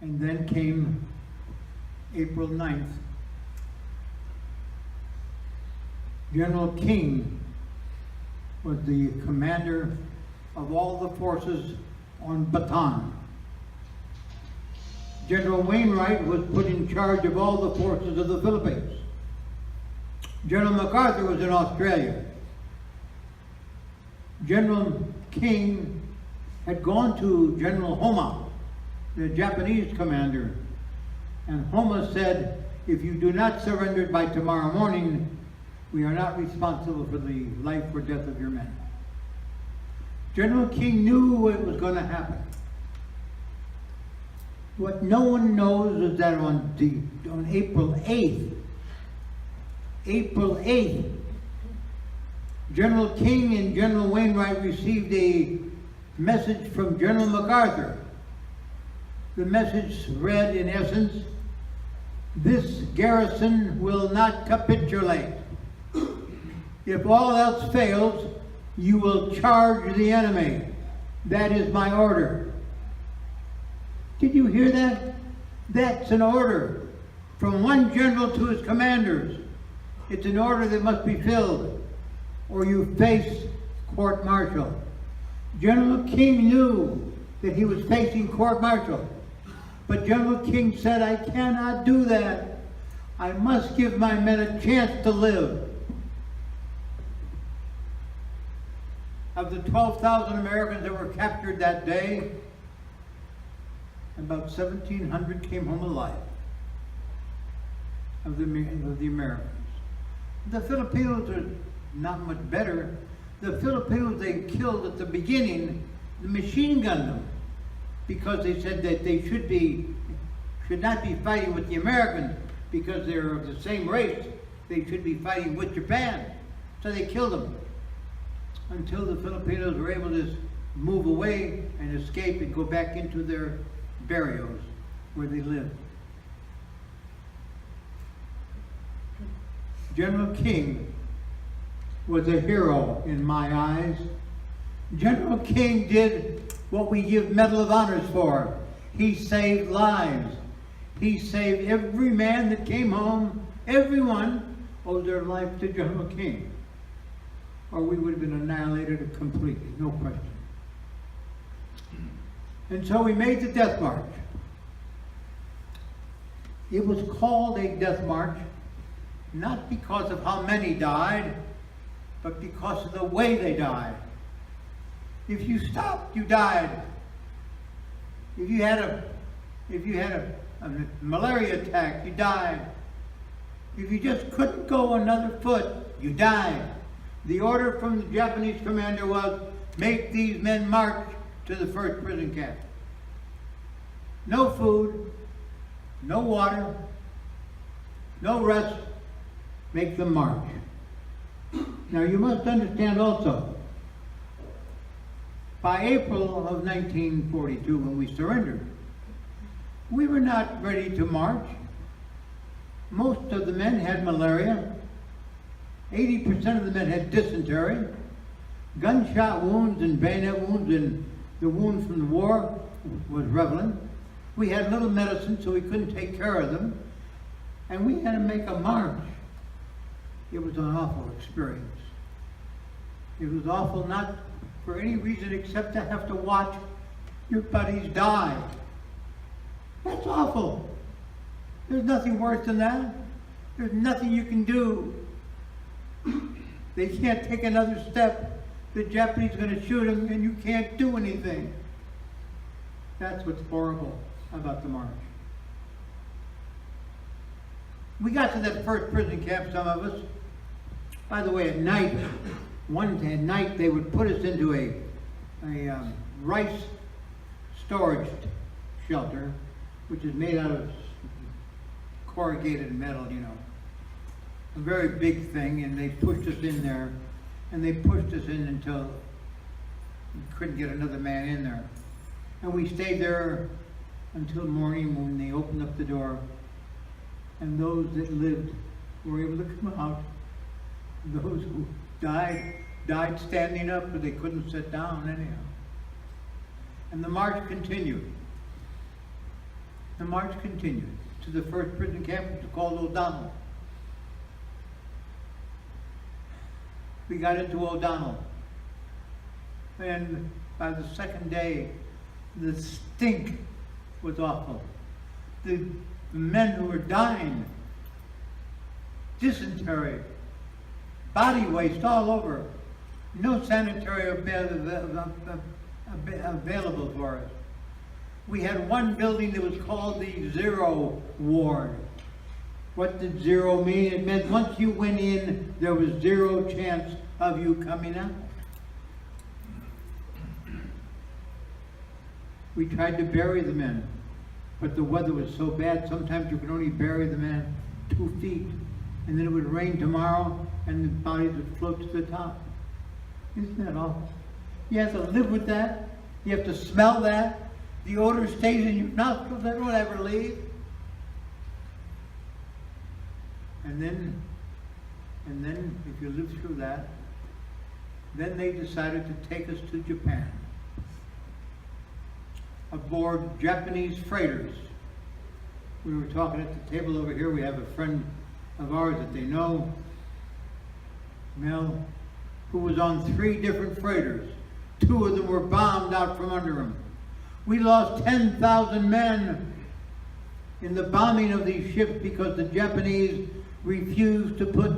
And then came April 9th. General King was the commander of all the forces on Bataan. General Wainwright was put in charge of all the forces of the Philippines. General MacArthur was in Australia. General King had gone to General Homa, the Japanese commander, and Homa said, if you do not surrender by tomorrow morning, we are not responsible for the life or death of your men. General King knew what was going to happen. What no one knows is that on April 8th, General King and General Wainwright received a message from General MacArthur. The message read, in essence, this garrison will not capitulate. If all else fails, you will charge the enemy. That is my order. Did you hear that? That's an order from one general to his commanders. It's an order that must be filled, or you face court-martial. General King knew that he was facing court-martial, but General King said, I cannot do that. I must give my men a chance to live. Of the 12,000 Americans that were captured that day, about 1,700 came home alive of the Americans. The Filipinos are not much better. The Filipinos they killed at the beginning, the machine gunned them, because they said that they should not be fighting with the Americans because they're of the same race. They should be fighting with Japan. So they killed them until the Filipinos were able to move away and escape and go back into their barrios where they lived. General King was a hero in my eyes. General King did what we give Medal of Honors for. He saved lives. He saved every man that came home. Everyone owed their life to General King, or we would have been annihilated completely, no question. And so we made the death march. It was called a death march, not because of how many died, but because of the way they died. If you stopped, you died. If you had a malaria attack, you died. If you just couldn't go another foot, you died. The order from the Japanese commander was, make these men march to the first prison camp. No food, no water, no rest, make them march. Now you must understand also, by April of 1942, when we surrendered, we were not ready to march. Most of the men had malaria. 80% of the men had dysentery, gunshot wounds and bayonet wounds, and the wounds from the war was prevalent. We had little medicine, so we couldn't take care of them, and we had to make a march. It was an awful experience. It was awful not for any reason except to have to watch your buddies die. That's awful. There's nothing worse than that. There's nothing you can do. They can't take another step. The Japanese are going to shoot them and you can't do anything. That's what's horrible about the march. We got to that first prison camp, some of us. By the way, at night, at night they would put us into a rice storage shelter, which is made out of corrugated metal, you know. A very big thing, and they pushed us in there, and they pushed us in until we couldn't get another man in there. And we stayed there until morning when they opened up the door, and those that lived were able to come out. Those who died standing up, but they couldn't sit down anyhow. And the march continued. The march continued to the first prison camp, which was called O'Donnell. We got into O'Donnell, and by the second day, the stink was awful. The men who were dying, dysentery, body waste all over, no sanitary available for us. We had one building that was called the Zero Ward. What did zero mean? It meant once you went in, there was zero chance of you coming out. We tried to bury the men, but the weather was so bad, sometimes you could only bury the men 2 feet, and then it would rain tomorrow, and the bodies would float to the top. Isn't that awful? You have to live with that. You have to smell that. The odor stays in your nostrils, that won't ever leave. And then, if you live through that, then they decided to take us to Japan, aboard Japanese freighters. We were talking at the table over here. We have a friend of ours that they know, Mel, who was on 3 different freighters. 2 of them were bombed out from under him. We lost 10,000 men in the bombing of these ships because the Japanese refused to put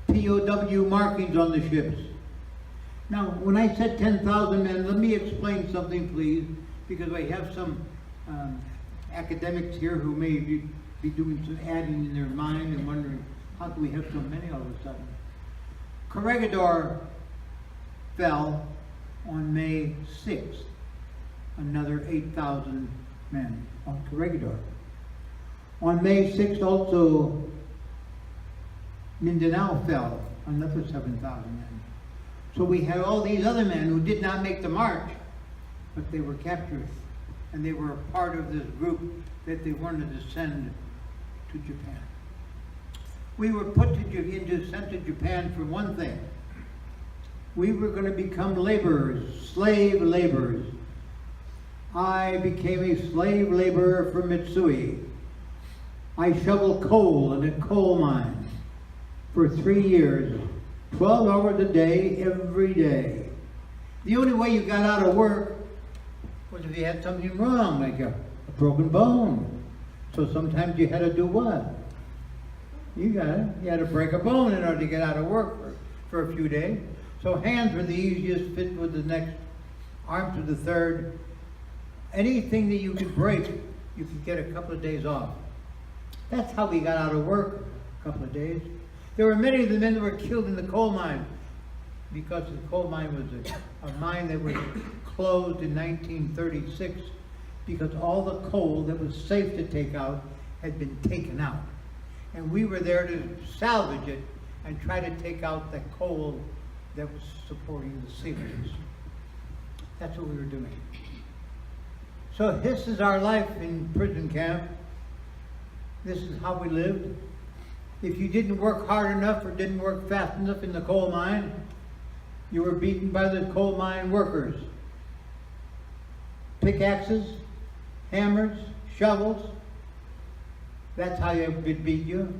POW markings on the ships. Now, when I said 10,000 men, let me explain something, please, because I have some academics here who may be doing some adding in their mind and wondering, how do we have so many all of a sudden? Corregidor fell on May 6th. Another 8,000 men on Corregidor. On May 6th also, Mindanao fell, another 7,000 men. So we had all these other men who did not make the march, but they were captured. And they were a part of this group that they wanted to send to Japan. We were sent to Japan for one thing. We were going to become laborers, slave laborers. I became a slave laborer for Mitsui. I shoveled coal in a coal mine for 3 years, 12 hours a day, every day. The only way you got out of work was if you had something wrong, like a broken bone. So sometimes you had to do what? You had to break a bone in order to get out of work for a few days. So hands were the easiest, fit with the next, arms were the third. Anything that you could break, you could get a couple of days off. That's how we got out of work, a couple of days. There were many of the men that were killed in the coal mine because the coal mine was a mine that was closed in 1936 because all the coal that was safe to take out had been taken out. And we were there to salvage it and try to take out the coal that was supporting the ceilings. That's what we were doing. So this is our life in prison camp. This is how we lived. If you didn't work hard enough or didn't work fast enough in the coal mine, you were beaten by the coal mine workers. Pickaxes, hammers, shovels. That's how they would beat you.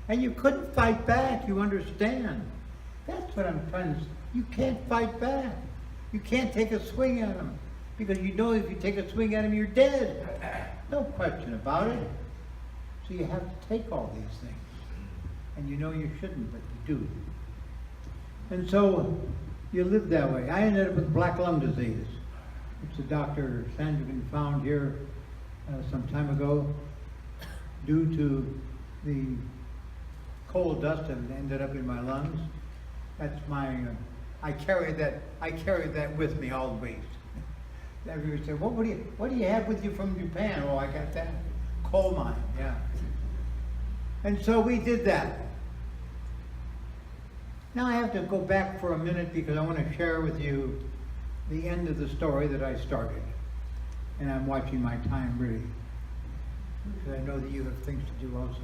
And you couldn't fight back, you understand. That's what I'm trying to say. You can't fight back. You can't take a swing at them. Because you know if you take a swing at them, you're dead. No question about it. So you have to take all these things. And you know you shouldn't, but you do. And so you live that way. I ended up with black lung disease, which the Dr. Sandrigan found here some time ago due to the coal dust that ended up in my lungs. That's my, I carried that with me always. Everybody said, what do you have with you from Japan? Oh, I got that coal mine, yeah. And so we did that. Now I have to go back for a minute because I want to share with you the end of the story that I started. And I'm watching my time really, because I know that you have things to do also.